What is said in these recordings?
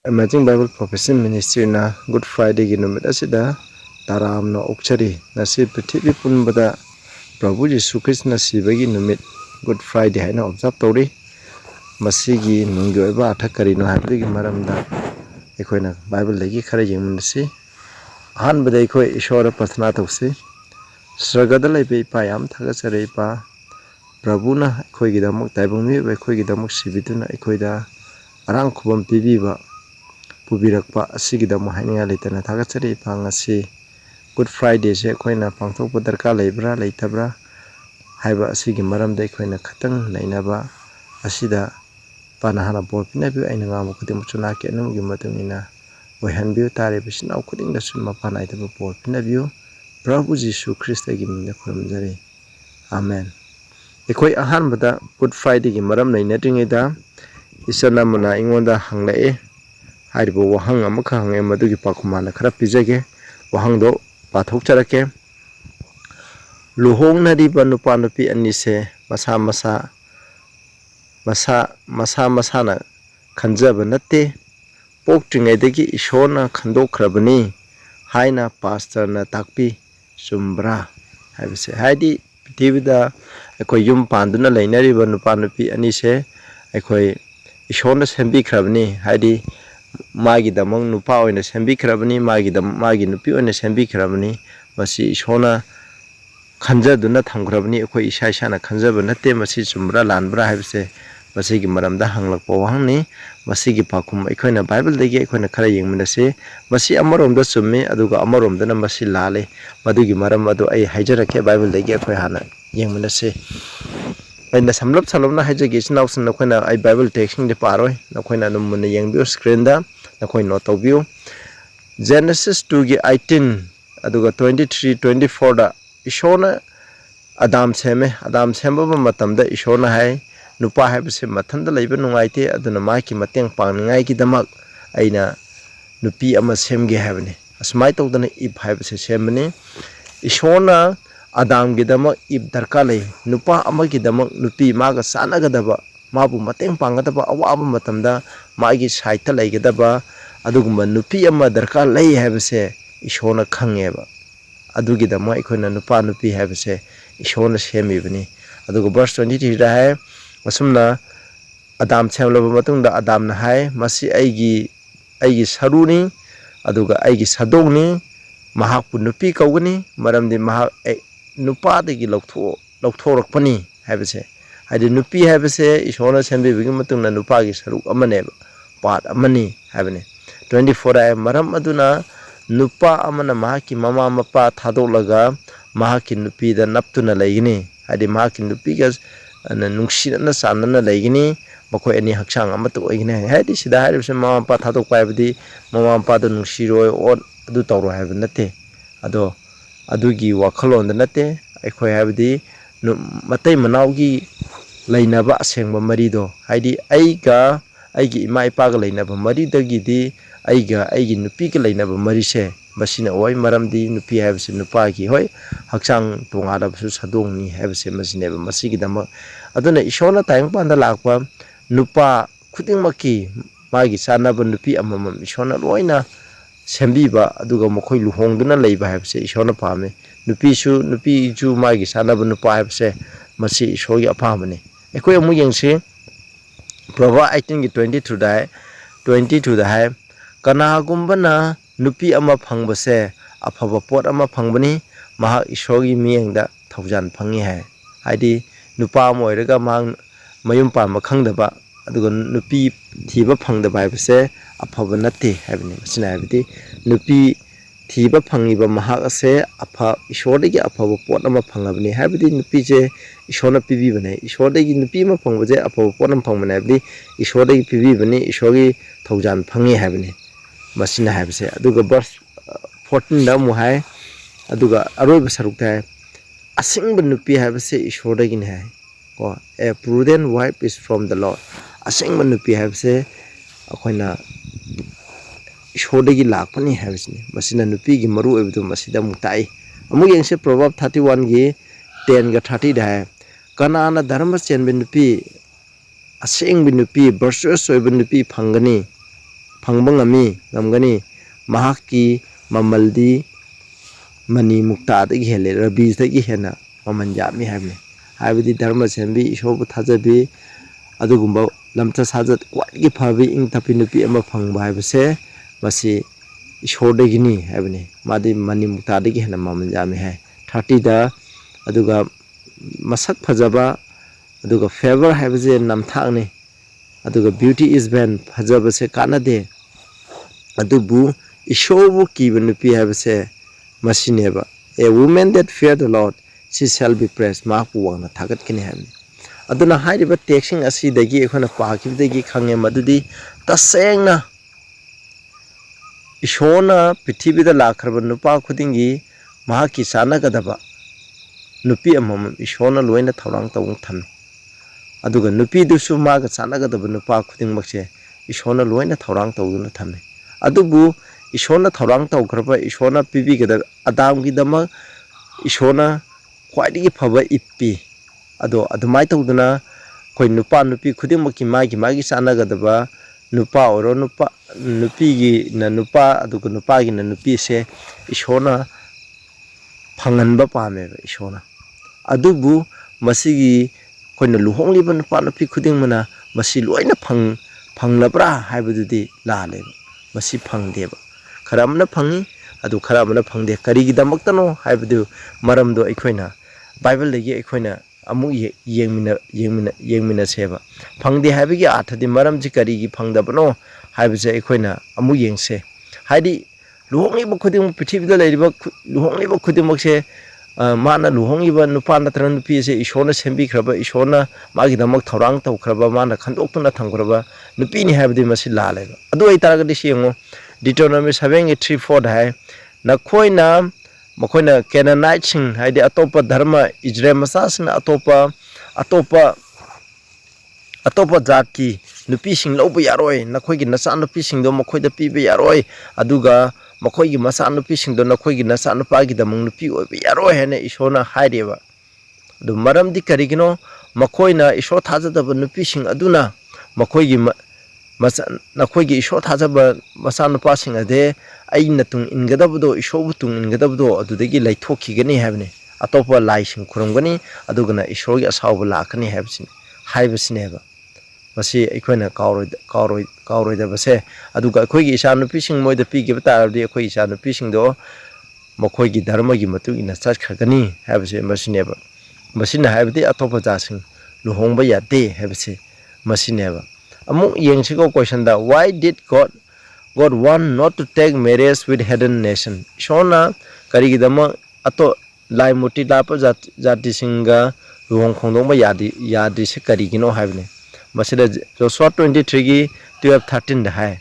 Emerging Bible Profession Ministry na Good Friday gi numit asida taram na okchari nasi prithibi punbada Prabhu Jesu Christ na sibagi numit Good Friday haina observe tori masigi nunggi oiba athakari no habigi maramda ekhona Bible legi khara yengmunasi ahanbada ekhoi ishwara prarthana tawsi sragada laibe ipa yam thagasare ipa Prabhu na ekhoi gidamak taibungmi ekhoi gidamak sibiduna ekhoida arang khubam pibiba pubirakpa asigidam hainga leitana thagasare ipa ngasi Good Friday se ekhoi pangthokpa darka leibra leitabra haiba asigi maramda ekhoi khatang nainaba asida panahana bor pinabi aina ngam khudim chuna ke anumgi matungina oihanbiu tare bisina khuding da sun mapana itaba bor pinabi Prabhu Jesu Christ gi minda khurumjari amen ekhoi ahanbada Good Friday gi maram nainatringida isana muna ingonda hanglae haribo wahang amaka hange madugi pakhumana khara pijage wahangdo pathokcharake Luhongnariba nupa nupi anise masa masana khanjaba natte Poktringeidagi Ishworna khandokkhrabani haina Pastorna takpi chumbra haibase haidi pithibida ekhoi yum panduna leinariba nupa nupi anise ekhoi Ishworna sembikhrabani haidi magi damang nupa oina sembikhrabani magi nupi oina sembikhrabani masi Ishworna khanjaduna thamkhrabani ekhoi isa isana khanjaba natte masi chumbra lanbra haibase masigi maramda hanglakpa wahangni masigi pakhum ekhoina Bible degi ekhoina khara yengminase masi amaromda chummi aduga amaromda na masi lale madugi maram adu ai haijarake Bible degi ekhoi hana yengminase aina samlopna haijagi sinawsun nakhoina ai Bible text de paroi nakhoina numuna yengbiu screen da nakhoi note tawbiu Genesis 2 gi 18 aduga 23 24 da Ishworna Adam semba matamda Ishworna hai nupa haibase mathanda leiba nungaite aduna maki mateng pangngai ki damak aina nupi ama semge habane asmai tawdana ib haibase semane Ishworna Adam gi damak ib darka lei nupa ama gi damak nupi maga sanagadaba mabu mateng pangadaba awaba matamda magi saita leigadaba adugumba nupi ama darka lei haibase Ishworna khangeba adugi damak ikhoina nupa nupi haibase Ishworna semibani adugo verse 23 da hai masumna Adam semlaba matungda Adam na hai masi aigi saruni aduga aigi sadongni mahakpu nupi kaugani maramdi mahak nupa degi laukthorokpani haibase haidi nupi haibase Ishworna sembibigi matungna nupa gi saruk amaneba part amani haibane 24 ay maram aduna nupa amana mahaki mama mapa thadolaga mahaki nupi da naptuna leigini haidi mahaki nupi ga nungshina sanana leigini makoi ani haksang amatu oigine haidi sida haibse mama pa thadok paibdi mama pa da nungshiroi on adu tawro haib nate ado adugi wakhalon da nate aikhoi haibdi matai manawgi leinaba asengba marido haidi aigi ima ipa ga leinaba maridagi di aigi nupi ga leinaba marise basina oi maramdi nupi haibse nupa gi hoi haksang tongada su sadongni haibse masineba masigi dama aduna Ishworna tayang panda lakpa nupa khudingmaki magi sanaba nupi amamam Ishworna loina sembiba aduga makhoi luhongduna leiba haibse Ishworna pame nupi ju magi sanaba nupa haibse masi Ishworgi apamane ekoi amu yengse Proverbs 18 gi 22 da hai kanagumbana nupi ama phangbase aphaba pot ama phangbani maha Ishworgi miyengda thaujan phangi hai haidi nupa moiraga mayum pamba khangdaba aduga nupi thiba phangdaba haibase aphaba natte haibani masina haibati nupi thiba phangiba mahak ase apha Ishwordagi aphaba pot ama phangabani haibati nupi je Ishworna pibibane Ishwordagi nupi ma phangbaje aphaba pot ama phangbane haibati Ishwordagi pibibani Ishworgi thaujan phangi haibani masina haibase aduga verse 14 da mu hai aduga aroiba sarukta asingba nupi haibase Ishwordagi ne hai ko a prudent wife is from the Lord asingba nupi haibase akhoina Ishwordagi lakpani haibasni masina nupi gi maru oibdu masida mutai amu yengse Proverbs 31 gi 10 ga 30 da hai kanana dharma chenbe nupi asingba nupi virtuous oiba nupi phangani phangba ngamgani mahakki mamaldi mani mukta dagi hele rubies dagi hena maman yami habne habidi dharma sembi ishobu thajabi adugumba lamcha sajat kwagi phabi ing tapi nupi ama phangba habse masi ishordagini habne madi mani mukta dagi hena maman yami hai 30 da aduga masak phajaba aduga favor habse namthakne aduga beauty is ban phajaba se kanade adubu ishobu kiba nupi habse masineba a woman that fear the Lord she shall be praised mapu wangna thagat kini habni aduna hairiba texting asi dagi ekhona pakibdagi khange madudi tasengna ishona prithibida lakhraba nupa khudingi mahaki sana gadaba nupi amam ishona loina thorang tawung tham aduga nupi dusu maga sana gadaba nupa khuding makse ishona loina thorang tawuna tham adubu ishona thorang tawkraba ishona pibi gada adam gi dama ishona khwaidigi phaba ippi ado adumai tawduna koi nupa nupi khudimaki magi sana gadaba nupa oro nupa nupi gi na nupa aduga nupa gi na nupi se ishona phanganba pame ishona adubu masigi koina luhongliba nupa nupi khudingmana masi loina phanglabra haibududi lale masi phangdeba kharamna phangi adu kharamna phangde karigi damaktano haibudu maramdo aikoina bible legi aikoina amu yengmina seba phangde haibigi athadi maramji karigi phangdabano haibuse aikoina amu yengse haidi luhongiba khuding prithibida leiriba luhongiba khudimokse mana luhongiba nupa natra nupi se ishona sembi khraba ishona magi damak thorang taw khraba mana khandoktuna thangkraba nupi ni haibdi masi lale adu ai taragadi siengo Deuteronomy 7:3-4 hai nakhoina makhoina Canaanite sing haidi atopa dharma Israel masasna atopa jatki nupi sing lobu yaroi nakhoigi nasa nupi sing do makhoida pibe yaroi aduga makhoigi masa nupi sing do nakhoigi nasa nupagi damung nupi oibe yaroi hene ishona haireba adu maramdi karigino makhoina isho thajadaba nupi sing aduna makhoigi nakhoigi isho thajaba masa nupa sing ade aina tung ingadabdo isho tung ingadabdo adudagi laithokigani habne atopa lai sing khurumgani adugana ishogi asawba lakani haibsineba masi aikoina kauroi da base aduga akoigi isa nupi sing moida pigeba tarabdi akoi isa nupi sing do makhoigi dharma gi matu ina chas khagani habse masineba masina habdi atopa jasing luhongba yate habse masineba amu yengsigo question da why did God want not to take marriage with heathen nation shona karigi dama ato lai muti lapa jati singa luhong khongdongba yadi se karigino habne masida Joshua 23 gi 12-13 da hai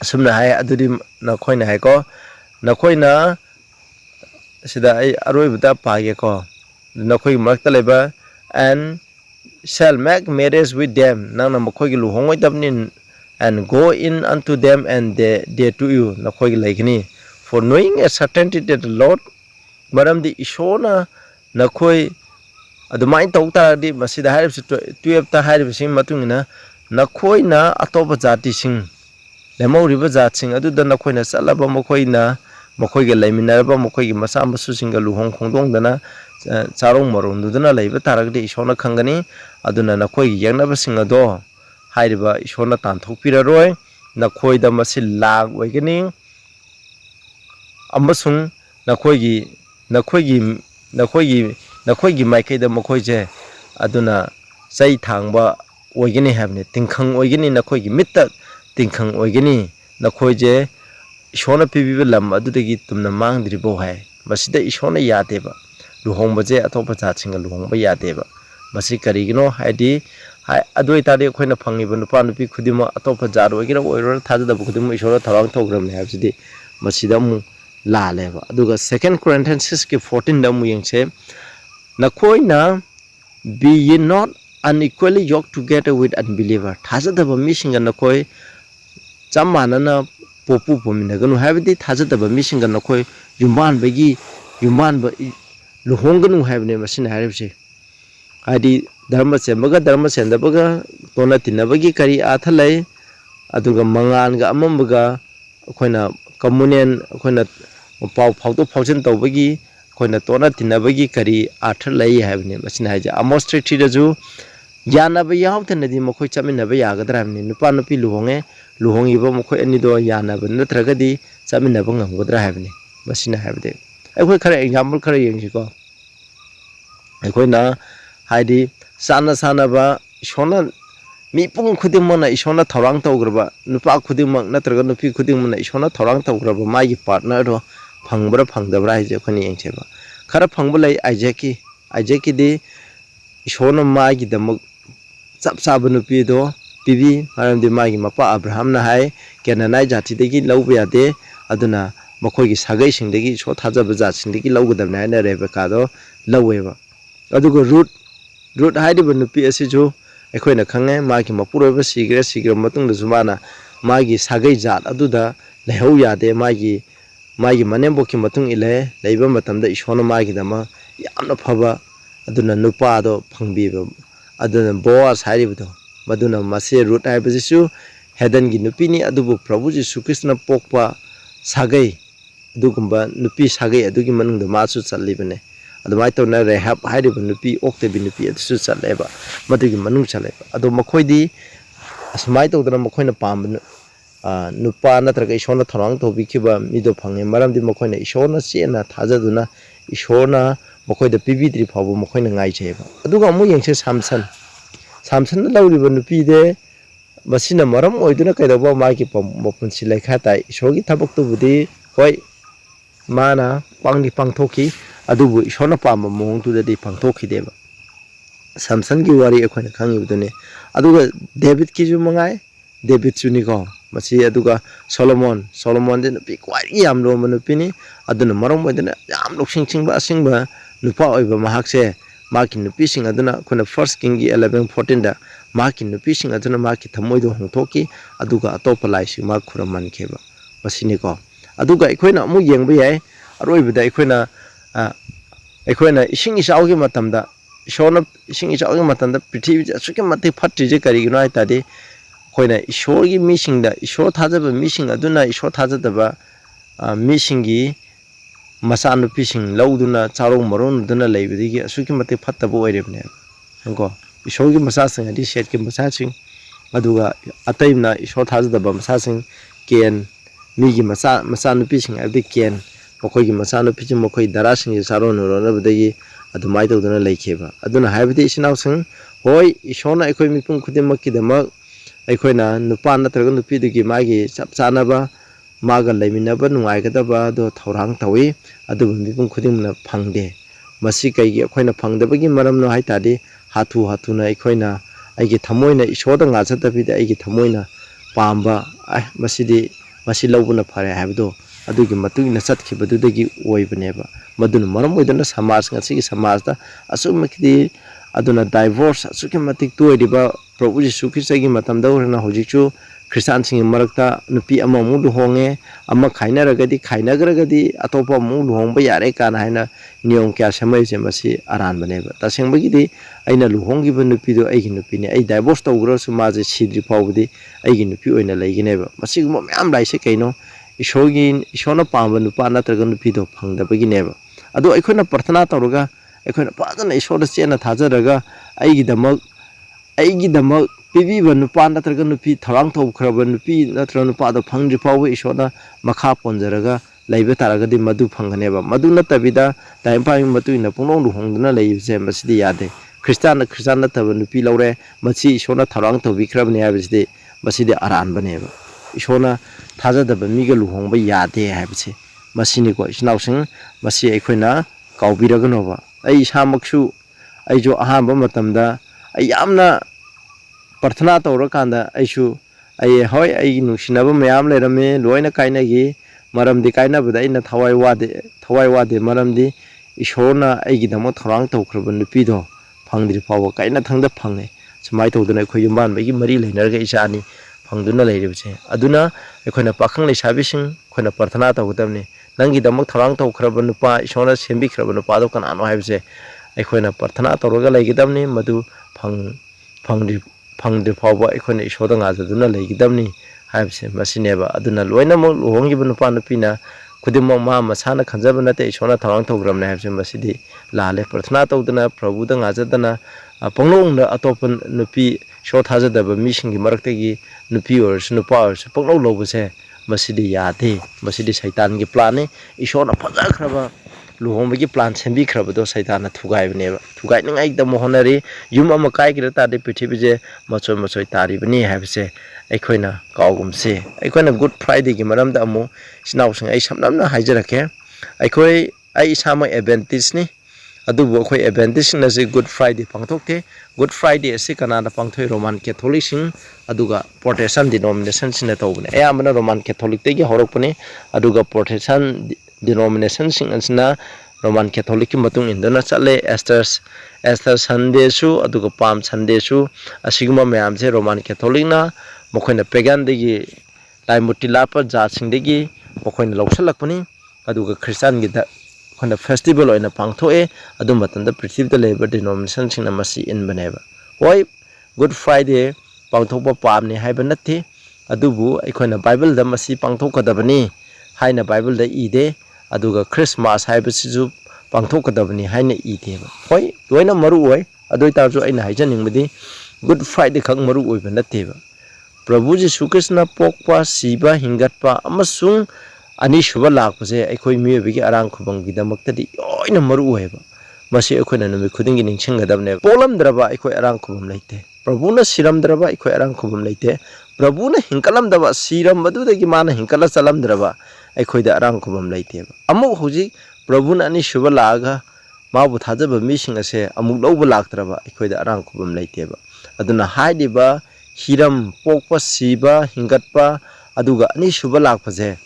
sumna hai adudi nakhoina hai ko nakhoina sida ai aroi buta page ko nakhoi makta leba and shall make marriage with them nang nakhoi gi luhongoi dabnin and go in unto them and they to you nakhoi gi laikini for knowing a certainty that the Lord maramdi ishona nakhoi adumai tawta di masida harib 12 ta harib sing matungina nakhoina atoba jati sing lemoriba jat sing adu da nakhoina salaba makhoina makhoige laiminaraba makhoige masa masu singa luhong khongdong dana charong marong dudana laiba taragde ishona khangani aduna nakhoige yangnaba sing ado hairiba ishona tanthokpira roi nakhoida masi lag oigani amasung nakhoigi maikaida makhoije aduna sai thangba oigani habne tingkhang oigani nakhoigi mitta tingkhang oigani nakhoije ishona pibiba lam adudagi tumna mangdribo hai masida ishona yadeba luhongbaje atopa jatsinga luhongba yadeba masi karigino haidi adoi tadi khoina phangiba nupa nupi khudima atopa jar oigira oiror thajada khudima ishora tharang thogramne habsidi masida mu la leba aduga second Corinthians 14 da mu yengse nakhoina be ye not unequally yoked together with unbeliever thajadaba misinga nakhoi chamanana popu pominaganu habidi thajadaba misinga nakhoi yumban ba luhonganu habne masina haribse adi dharma sembaga tona tinabagi kari athalai aduga mangan ga amambaga akoina communion akoina pau phauto phaujan tawbagi akoina tona tinabagi kari artha lai haibne masina haje amos 3:3 daju yanaba yawtanadi mokoi chaminaba yagadra hamni nupa nupi luhonge luhongiba mokoi ani do yanaba natragadi chaminaba ngamgodra haibne masina haibde akhoi khara example khara yengsi ko akoina haidi sana ba ishona mipung khudimona ishona thorang tawgraba nupa khudimang natraga nupi khudimona ishona thorang tawgraba magi partner ro phangbra phangdabra haije khoni yengcheba khara phangbulai aijeki de ishona magi damak chap chaba nupi do pibi maramdi magi mapa abraham na hai kenanai jati degi lawba yade aduna makhoi gi sagai sing degi so thajaba jat sing degi lawgadabna haina rebeka do laweba adugo root haidi nupi asiju akoina khange magi mapuroba sigre matung da zumana magi sagai jat aduda lehau yade magi manembo ki matung ile leiba matamda ishona magi dama yamna phaba aduna nupa do phangbiba aduna boas hairibdo maduna mase root haibasisu hedan gi nupi ni adubu prabhu jisu krishna pokpa sagai adugumba nupi sagai adugi manungda masu chalibane adumai tawna rehab hairiba nupi oktebi nupi adusu chaleba madugi manung chaleba ado makhoi asmai tawdana makhoina pamba nupa natraga ishona thorang tobikiba mido phange maramdi makhoina ishona chena thajaduna ishona makhoida pibidri phabu makhoina ngaijeba aduga amu yengse samsan lawriba nupi de masina maram oiduna kaidaba magi mapunsi lekha tai ishogi thabak tubudi hoi mana pangthoki adubu ishona pamba mong tu dadi pangthoki deba samson gi wari akhona khangibdune aduga david ki ju mangai david chuni ko masi aduga solomon de nupi kwai yam lo manupi ni aduna marom oiduna yam loksingchingba asingba nupa oiba mahakse maki nupi sing aduna khona first king gi 11:14 da maki nupi sing aduna maki thamoido hongthoki aduga atopa laisi ma khuraman kheba masini ko aduga ikhoina amu yengba yai aroibda ikhoina ising isaugi matamda ishona ising isaugi matamda prithvi asuki mate phatrije karigino ai tadi khoina ishorgi misingda ishor thajaba mising aduna ishor thajadaba misingi masa nupi sing lawduna charong maron duna leibidigi asuki mate phattaba oirebne ko ishorgi masa sing adi set ki masa sing aduga ataimna ishor thajadaba masa sing ken migi masa nupi sing adi ken mokoi gi masa nupi ji mokoi dara sing charon ro badagi adumai tawduna leikheba aduna haibidi isinaw sing hoi ishona ekoi mipung khudimakki damak aikoina nupa natraga nupi dugi magi chap chanaba maga leiminaba nungaigadaba do thorang tawi adubu mipung khudimna phangde masi kaigi akoina phangdabagi maramno haitadi hatuna aikoina aigi thamoina ishoda ngajadabide aigi thamoina pamba masi lawbuna phare haibdo adugi matugina chatkibadudagi oibneba maduna maram oidana samaj ngasi samajda asumaki aduna divorce asuki matik toiriba Prabhu Jisu Krishna matamda urna hojichu Christian sing marakta nupi ama mu luhonge ama khainaragadi khainagragadi atopa mu luhongba yare kana haina niyom kya samai je masi aran baneba tasengbagidi aina luhongiba nupi do aigi nupi ne ai divorce tawgra sumaje sidri pawbudi aigi nupi oina leigineba masi gum myam laise kaino ishona pamba nupa natraga nupi do phangdabagi neba ado aikhoina prarthana tawraga aikhoina padana ishora chena thajaraga aigi damak pibiba nupa natraga nupi thorang thokhraba nupi natraga nupa do phangri pawba ishona makha ponjaraga leiba taragadi madu phanganeba madu natabida taimpa matuina punong luhongduna leibse masidi yade Christian nataba nupi lawre machi ishona thorang thobikhrabne habisidi masidi aran baneba ishona thajadaba miga luhongba yade habise masini ko isnausing masi aikhoina kaubiraganoba ai isamaksu aijo ahamba matamda ayamna prarthana tawrakanda aishu hoi ai nungsinaba mayam lerame loina kainagi maramdi kainabada ina thawai wade maramdi ishorna aigi damo thorang tawkhraba nupi do phangdri phawa kaina thangda phangne sumai tawduna akhoi yumban bagi mari leinarga isani phangduna leiribse aduna akhona pakhang leisabising khona prarthana tawgadamni nangi damo thorang tawkhraba nupa ishorna sembikhraba nupa do kanano haibse akhona prarthana tawraga leigidamni madu phangdri phawa akhona ishoda ngajaduna leigidamni haibse masineba aduna loinamuk luhongiba nupa nupina khudimok ma masana khanjaba natte ishorna tharang thogramne haibse masidi lale prarthana tawdana prabhuda ngajadana panglongna atopan nupi shor thajadaba mishingi maraktagi nupi orsu nupa orsu panglong lobuse masidi yade masidi saitan gi plan ishorna phajakraba luhongbagi plan sembi khrabado saitana thugaibneba thugainangai da mohonari yum ama kai gira tade prithibije machoi machoi taribani haibse aikoina kaugumse aikoina good friday gi maramda amu sinausing ai samnamna haijarake aikoi ai isama advantage ni adubu akhoi advantage na se good friday pangthokte good friday ase kanada pangthoi roman catholic sing aduga protestant denomination sina tawbne ayamana roman catholic tegi horokpani aduga protestant denomination sing ansina roman catholic ki matung indana chale Esther Sunday su aduga Palm Sunday su asiguma mayam se roman catholic na mokoina pagan degi laimuti lapa jat sing degi mokoina lawsalakpani aduga Christian gi da khona festival oina pangthoe adu matanda prithivda labor denomination sing na masi inbaneba hoi good friday pangthokpa pamni haiba natte adubu aikoina bible da masi pangthokadabani haina bible da ide aduga Christmas haibasisu pangthokadabani haina ideba hoi loina maru oi adoi tarju aina haijaningmadi good friday khang maru oiba natteba Prabhu Jesu Krishna pokpa siba hingatpa amasung ani shuba lakpase aikoi miyobigi arang khubang gidamakta yoina maru oiba masi aikoina numi khudingi ningsingadabne polamdraba aikoi arang khubam leite Prabhu na siramdraba aikoi arang khubam leite Prabhu na hinkalamdaba siram badudagi mana hinkala chalamdraba aikoida arang khubam leiteba amuk hoji Prabhu na ani shuba laga mabu thajaba mising ase amuk lawba laktraba aikoida arang khubam leiteba aduna haidiba hiram pokpa siba hingatpa aduga ani shuba lakpase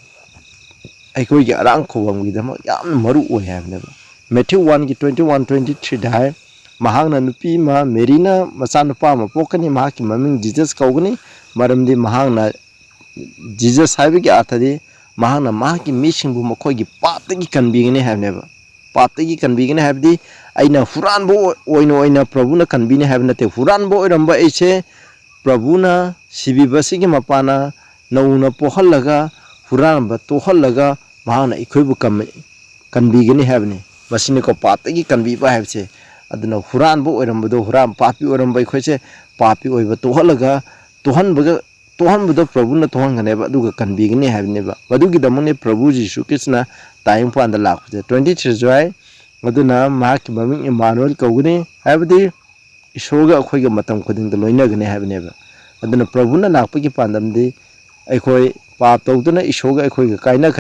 aikoigi arang khubam gidama yam maru oi habneba Matthew 1 gi 21-23 dai mahangna nupi ma merina machanupa ma pokani mahaki maming Jesus kaugani maramdi mahangna Jesus haibigi athadi mahangna mahaki misingbu makoigi paptagi kanbigani habneba paptagi kanbigani habdi aina huranbo oina Prabhuna kanbini habnate huranbo oiramba aise Prabhuna sibibasigi mapana nauna pohalaga huranba tohalaga mahangna ikoibu kanbigani habni masini ko paptagi kanbiba habse aduna huranbo oirambado huran papi oiramba ikoise papi oiba tohalaga tohanbado Prabhuna tohanganeba aduga kanbigani habneba madugi damone Prabhu Jesu Krishna time panda lakpase 23 joy aduna mahaki maming Emmanuel kaugani habdi ishoga akhoiga matam khuding da loinagane habneba aduna Prabhuna lakpagi pandamdi aikoi pap tawduna ishoga akhoiga kaina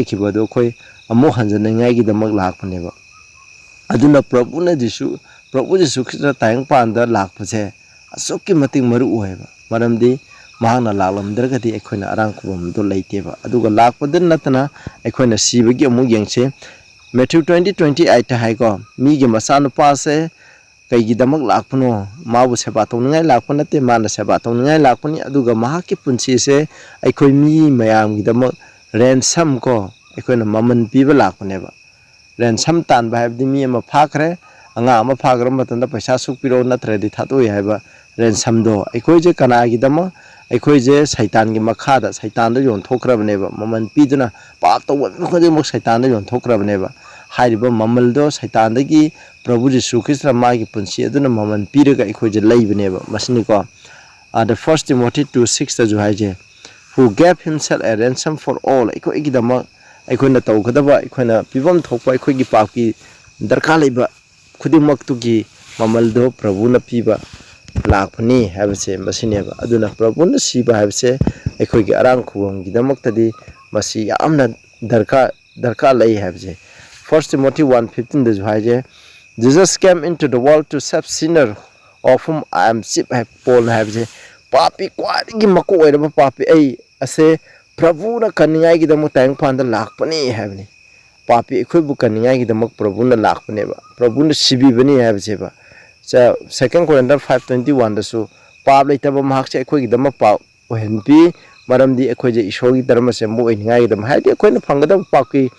khibado akhoi amu hanjanangai gi damak lakpaneba aduna Prabhu Jesu Krishna time panda lakpase asukki mating maru oiba maramdi mahana laklamdragadi aikoina arang khubam do leiteba aduga lakpadan natana aikoina sibagi amu yengse Matthew 20:28 ta haiko migi masana pase kaigi damak lakpano mabu seba tawningai lakpanate mana seba tawningai lakpani aduga mahaki punsi se aikoi mi mayam gi damak ransom ko aikoina maman piba lakpaneba ransom tan ba habdi mi ama phakre anga ama phagra matanda paisa sukpiro natradi thatoi haiba ransom do aikoi je kana gi damak aikoi je saitan gi makhada saitan da yon thokrabneba maman piduna pap taw khode mo saitan da yon thokrabneba hairiba mamal do saitan da gi Prabhu Jesu Krishna ma gi punsi aduna maman piraga aikoi je leibneba masni ko the first Timothy 2:6 da jo haije who gave himself a ransom for all aikoi gi dama aikoi na taw khadaba aikoi na pibam thokpa aikoi gi pap ki darka leiba khudimak tu gi mamal do Prabhu na piba lakpani habse masineba aduna Prabhuna siba habse aikoigi arang khubam gidamoktadi masi yamna darka lei habse 1 Timothy 1:15 da haije Jesus came into the world to save sinner of whom I am chief Paul habse papi kwadi mako oiraba papi ai ase Prabhuna kaningai gidamok tayang panda lakpani habni papi ikhoibu kaningai gidamak Prabhuna lakpaneba Prabhuna sibi bani habse ba 2 Corinthians 5:21 dasu pap leitaba mahakse akhoi dama pa ohenpi maramdi akhoi je ishogi dharma se mo oingai dam haidi akhoi na phangada pakki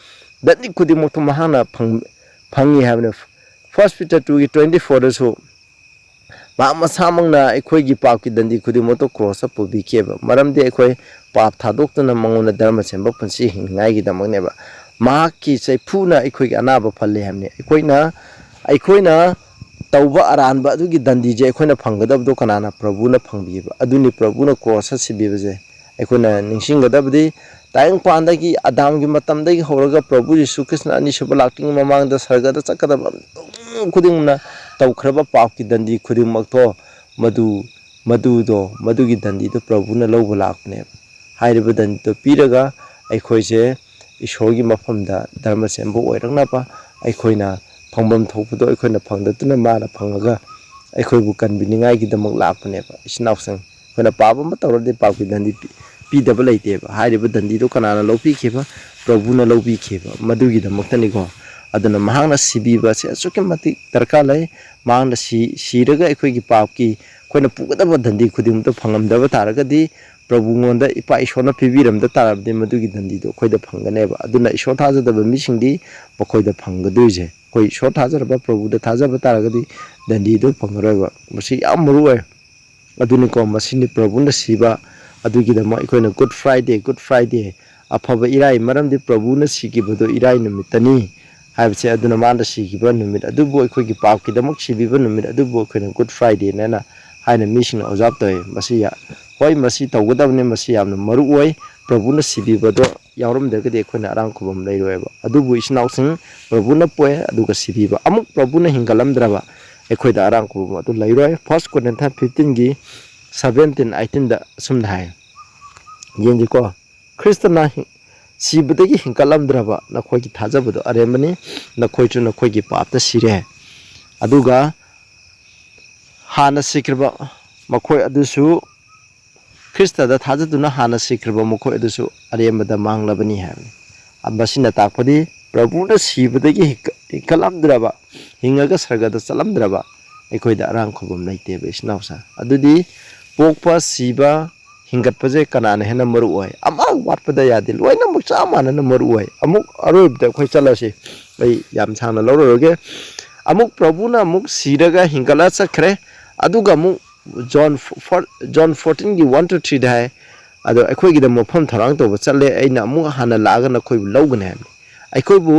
dani khudi moktu mahana phangi habne 1 Peter 2:24 dasu ma masamang na akhoi gi pakki dandi khudi moto cross up bi keba maramdi akhoi पाप थादोक्तुना मंगोना धर्म सेंब पुंसी हिंनाइगिदमकनेबा माकी चैफुना अखोइगी अनाबा फल्ले हमने अखोइना तौबा अरानबा अदुगी दंदीजे अखोइना फंगदबदो कनाना प्रभुना फंगबीबा अदुनि प्रभुना cross सिबीबजे अखोइना निंसिंगदबदि Tayang पांदगी आदामगी मतमदगी हौरगा प्रभु यीशु कृष्ण अनिसुब लाक्टिंग ममांगदा सर्गदा चक्कदबा खुदिंगना तौख्रबा पापकी दंदी खुदिंगमक्तो मदुगी दंदीदो प्रभुना लौबा लाक्पने हाइरिबा दंदीदो पीरगा अखोइसे ईश्वरगी मफमदा धर्म सेंबो ओइरंगनापा अखोइना फंबम थोपदो अखोइना फंगदतुना माना फंगगा अखोइबु कनबिनिंगाइगिदमक लाक्पनेबा इस्नाउसंग अखोइना पापम तौरदे पापकी दंदी पीदब लेतेबा हाइरिबा दंदीदो कनाना लौपीखेबा प्रभुना लौपीखेबा मदुगिदमक्तनिको अदुना महांगना सिबीबा से असुके मति दरकार लै महांगना सिरगा अखोइगी पापकी अखोइना पुगदबा दंदी खुदिमतो फंगमदबा तारगदी प्रभुगोंदा इपा ईश्वरना पिबीरमदा तारबदे मदुगी दंदीदो अखोइदा फंगनेबा अदुना ईश्वर थाजदबा मिसिंगदी मखोइदा फंगदुइजे अखोइ ईश्वर थाजरबा प्रभुदा थाजबा तारगदी दंदीदो फंगरोइबा मसि याम मरुओइ अदुनिको मसिनि प्रभुना सिबा अदुगिदमा अखोइना गुड फ्राइडे अफबा इराई मरमदि प्रभुना सिगिबदो इराई नुमितनी हाइबसे अदुना मांदा सिगिबा नुमित अदुबो अखोइगी पापकिदमक सिबिबा नुमित अदुबो अखोइना गुड फ्राइडे नेना हाइना मिसिंग ऑब्जर्व तोय मसि होय मसि तौगदबने मसि यामना मरुओइ प्रभुना सिबिबदो यावरमदगदि अखोइना अरांग खुबम लैरोयबा अदुबो इस्नाउसिंग प्रभुना पोय अदुगा सिबिबा अमुक प्रभुना हिंगलमद्रबा अखोइदा अरांग खुबम अदु लैरोय 1 Corinthians 15 गी 17-18 दा सुमना हाय येंजिको ख्रिस्टना सिबदगी हिंगलमद्रबा नखोइगी थाजबदो अरेमनी नखोइचु नखोइगी पापता सिरे अदुगा हाना सिक्रबा मखोइ अदुसु ख्रिस्टदा थाजदुना हाना सिक्रबा मखोइ अदुसु अरेमदा मांगलबनी हाबनी अबसिना ताकपदि प्रभुना सिबदगी हिंगलमद्रबा हिंगगा सर्गदा चलमद्रबा अखोइदा अरांग खुबम लैतेबा इस्नाउसा अदुदि पोकपा सिबा हिंगतपजे कनाना हेना मरुओइ अमा वाटपदा यादे लोइना मुक चामाना मरुओइ अमुक अरोइबदा अखोइ चलसि बै याम सांना लौरोगे अमुक प्रभुना अमुक सिरगा हिंगला चखरे अदुगा अमुक John 14 गी 1-3 दा है अदो अखोइगी द मफम थरांग तोब चले अइना अमुक हाना लागा नखोइ लौगने है अखोइबु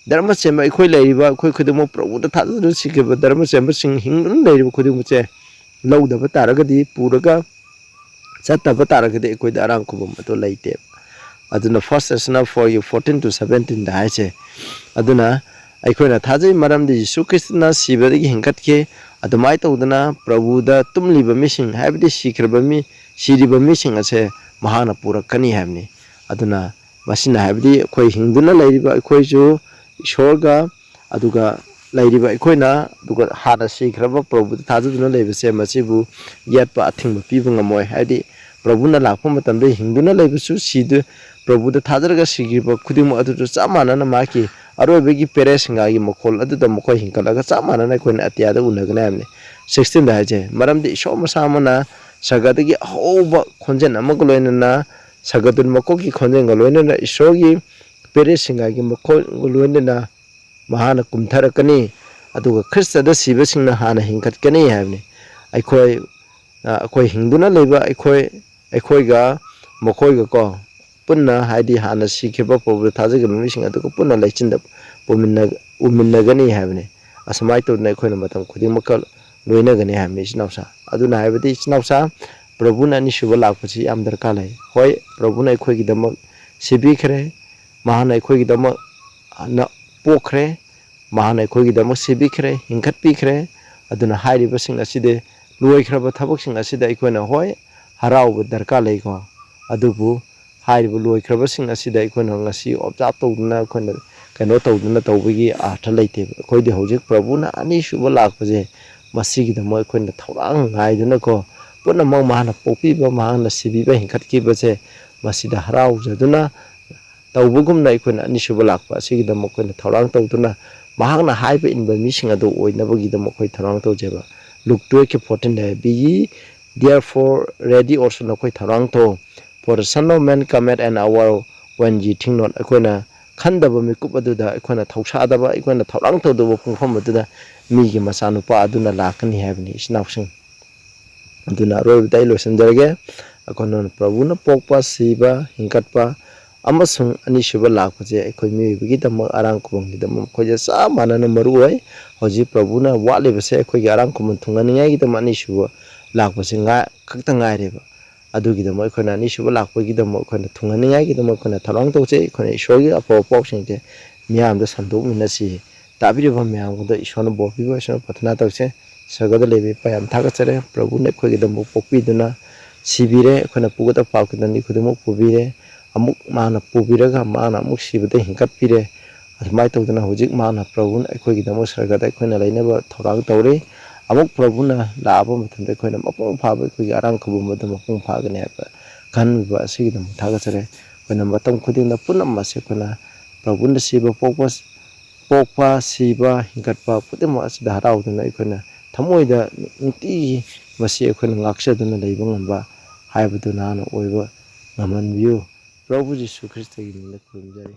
धर्म सेम अखोइ लैरिबा अखोइ खुदमो प्रभुदा थाजदु सिकेबा धर्म सेम सिंग हिंगन लैरिबा खुदमुचे लौदब तारगदी पुरगा चतब तारगदी अखोइदा अरांग खुबम तो लैते अदुना फर्स्ट एसना फॉर यू 14-17 दा है छे अदुना अखोइना थाजै मरमदि यीशु क्रिस्टना सिबदगी हिंगतके अदुमाइ तौदना प्रभुदा तुमलिबा मिसिंग हाइबदि सिरिबा मिसिंग असे महाना पुरकनी हाइबनि अदुना मसिना हाइबदि अखोइ हिंदुना लैरिबा अखोइजु ईश्वरगा अदुगा लैरिबा अखोइना अदुगा हाना सिख्रबा प्रभुदा थाजदुना लैबसे मसिबु यातपा अथिंबा पिबा ngमोइ हाइदि प्रभुना लाखपा मतमदे हिंदुना लैबसु सिदु प्रभुदा थाजरगा सिगिबा खुदिमु अदुजु चामाना माकी अरोबेगी पेरेसिंगागी मखोल अदुदा मखोइ हिंकलगा चामाना अखोइना अत्यादा उनगना हमने 16 दा हाइजे मरमदि ईश्वर मसामना सगदगी अहोबा खोंजेन अमक लोइनना सगदुन मकोगी खोंजेन लोइनना ईश्वरगी पेरेसिंगागी मखोल लोइनना महाना कुमथरकनी अदुगा ख्रिस्टदा सिबसिंगना हाना हिंकतकनी हाइबने अखोइ हिंदुना लेबा अखोइगा मखोइगा को पुन्ना हाइदि हाना सिखेबा प्रभु थाजगे मिसिंग अदुगा पुन्ना लैचिंदा उमिन्नगनी हाइबने असमाइ तौदना अखोइना मतम खुदिमक लोइनगनी हाइबने इस्नाउसा अदुना हाइबदि इस्नाउसा प्रभुना अनिसुबा लाखपसि याम दरकार लै होय प्रभुना अखोइगिदमक सिबिखरे महाना अखोइगिदमक न पोखरे महाना अखोइगिदमक सिबिखरे हिंखतपिखरे अदुना हाइरिबसिंग असिदे लोइखरबा थबकसिंग असिदा अखोइना होय हराउबा दरकार लैको अदुबु हाइरिबु लोइखरबसिंग असिदा अखोइना ngasi ऑब्जर्व तौदना अखोइना कनो तौदना तौबगी अर्थ लैते अखोइदि हौजिक प्रभुना अनिसुबा लाखपजे मसिगिदम अखोइना थौरांग गाइदुना को पुनमक महाना पोपीबा महाना सिबिबा हिंखतकिबसे मसिदा हराउजदुना तौबगुमना अखोइना अनिसुबा लाखपा असिगिदम अखोइना थौरांग तौदुना महाना हाइबा इनबा मिसिंग अदु ओइनबगिदम अखोइ थौरांग तौजेबा Luke 12:14 दा बी therefore ready also नखोइ थौरांग तो for the son of man cometh an hour when ye think not अखोइना खंदबा मिकुप अदुदा अखोइना थौसादबा अखोइना थौरांग तौदबा पुंफम अदुदा मीगी मसा नुपा अदुना लाकनी हाइबनि इस्नाउसिंग ꯑꯗꯨꯅ ꯑꯔꯣꯏꯕꯗ ꯑꯩ ꯂꯣꯏꯁꯤꯟꯖꯔꯒꯦ ꯑꯩꯈꯣꯏꯅ ꯄ꯭ꯔꯚꯨꯅ ꯄꯣꯛꯄ ꯁꯤꯕ ꯍꯤꯡꯒꯠꯄ ꯑꯃꯁꯨꯡ ꯑꯅꯤꯁꯨꯕ ꯂꯥꯛꯄꯁꯦ ꯑꯩꯈꯣꯏ ꯃꯤꯑꯣꯏꯕꯒꯤꯗꯃꯛ ꯑꯔꯥꯡ ꯈꯨꯕꯝꯒꯤꯗꯃꯛ ꯑꯩꯈꯣꯏꯁꯦ ꯆꯞ ꯃꯥꯟꯅꯅ ꯃꯔꯨ ꯑꯣꯏ ꯍꯧꯖꯤꯛ ꯄ꯭ꯔꯚꯨꯅ ꯋꯥꯠꯂꯤꯕꯁꯦ ꯑꯩꯈꯣꯏꯒꯤ ꯑꯔꯥꯡ ꯈꯨꯕꯝ ꯊꯨꯡꯍꯟꯅꯤꯡꯉꯥꯏꯒꯤꯗꯃꯛ ꯑꯅꯤꯁꯨꯕ ꯂꯥꯛꯄꯁꯦ ꯈꯛꯇ ꯉꯥꯏꯔꯦꯕ ꯑꯗꯨꯒꯤꯗꯃꯛ ꯑꯩꯈꯣꯏꯅ ꯑꯅꯤꯁꯨꯕ ꯂꯥꯛꯄꯒꯤꯗꯃꯛ ꯑꯩꯈꯣꯏꯅ ꯊꯨꯡꯍꯟꯅꯤꯡꯉꯥꯏꯒꯤꯗꯃꯛ ꯑꯩꯈꯣꯏꯅ ꯊꯧꯔꯥꯡ ꯇꯧꯖꯩ ꯑꯩꯈꯣꯏꯅ ꯏꯁꯣꯔꯒꯤ ꯑꯐꯕ ꯄꯥꯎꯁꯤꯡꯁꯦ ꯃꯤꯌꯥꯝꯗ ꯁꯟꯗꯣꯛꯃꯤꯟꯅꯁꯤ ꯇꯥꯕꯤꯔꯤꯕ ꯃꯌꯥꯝꯒꯤꯗ ꯏꯁꯣꯔꯅ ꯕꯣꯔ ꯄꯤꯕ ꯑꯣꯏꯁꯅꯨ ꯄ꯭ꯔꯥꯊꯅꯥ ꯇꯧꯁꯦ ꯁꯔꯒꯗ ꯂꯩꯕ ꯏꯄꯥ ꯌꯥꯝ ꯊꯥꯒꯠꯆꯔꯦ ꯄ꯭ꯔꯚꯨꯅ ꯑꯩꯈꯣꯏꯒꯤꯗꯃꯛ ꯄꯣꯛꯄꯤꯗꯨꯅ ꯁꯤꯕꯤꯔꯦ ꯑꯩꯈꯣꯏꯅ ꯄꯨꯒꯗꯕ ꯄꯥꯞꯀꯤ ꯈꯨꯗꯤꯡꯃꯛ ꯄꯨꯕꯤꯔꯦ ꯑꯃꯨꯛ ꯃꯥꯅ ꯄꯨꯕꯤꯔꯒ ꯃꯥꯅ ꯑꯃꯨꯛ ꯁꯤꯕꯗ ꯍꯤꯡꯀꯠꯄꯤꯔꯦ ꯑꯗꯨꯃꯥꯏꯅ ꯇꯧꯗꯅ ꯍꯧꯖꯤꯛ ꯃꯥꯅ ꯄ꯭ꯔꯚꯨꯅ ꯑꯩꯈꯣꯏꯒꯤꯗꯃꯛ ꯁꯔꯒꯗ ꯑꯩꯈꯣꯏꯅ ꯂꯩꯅꯕ ꯊꯧꯔꯥꯡ ꯇꯧꯔꯤ ꯑꯃꯨꯛ ꯄ꯭ꯔꯚꯨꯅ ꯂꯥꯛꯑꯕ ꯃꯇꯝꯗ ꯑꯩꯈꯣꯏꯅ ꯃꯄꯨꯡ ꯐꯥꯕ ꯑꯩꯈꯣꯏꯒꯤ ꯑꯔꯥꯡ ꯈꯨꯕꯝ ꯑꯗꯨ ꯃꯄꯨꯡ ꯐꯥꯒꯅꯤ ꯍꯥꯏꯕ ꯈꯟꯕꯤꯕ ꯑꯁꯤꯒꯤꯗꯃꯛ ꯊꯥꯒꯠꯆꯔꯦ ꯑꯩꯈꯣꯏꯅ ꯃꯇꯝ ꯈꯨꯗꯤꯡꯗ ꯄꯨꯝꯅꯃꯛꯁꯦ ꯑꯩꯈꯣꯏꯅ ꯄ꯭ꯔꯚꯨꯅ ꯄꯣꯛꯄ ꯁꯤꯕ ꯍꯤꯡꯒꯠꯄ ꯈꯨꯗꯤꯡꯃꯛ ꯑꯁꯤꯗ ꯍꯔꯥꯎꯗꯨꯅ ꯑꯩꯈꯣꯏꯅ ꯊꯃꯣꯏꯗ ꯅꯨꯡꯇꯤꯒꯤ ꯃꯁꯤ ꯑꯩꯈꯣꯏꯅ ꯉꯥꯛꯆꯗꯨꯅ ꯂꯩꯕ ꯉꯝꯕ ꯍꯥꯏꯕꯗꯨ ꯅꯍꯥꯛꯅ ꯑꯣꯏꯕ ꯉꯝꯍꯟꯕꯤꯌꯨ ꯄ꯭ꯔꯚꯨ ꯖꯤꯁꯨ ꯈ꯭ꯔꯤꯁꯇꯒꯤ ꯃꯤꯡꯗ ꯈꯨꯔꯨꯝꯖꯔꯤ꯫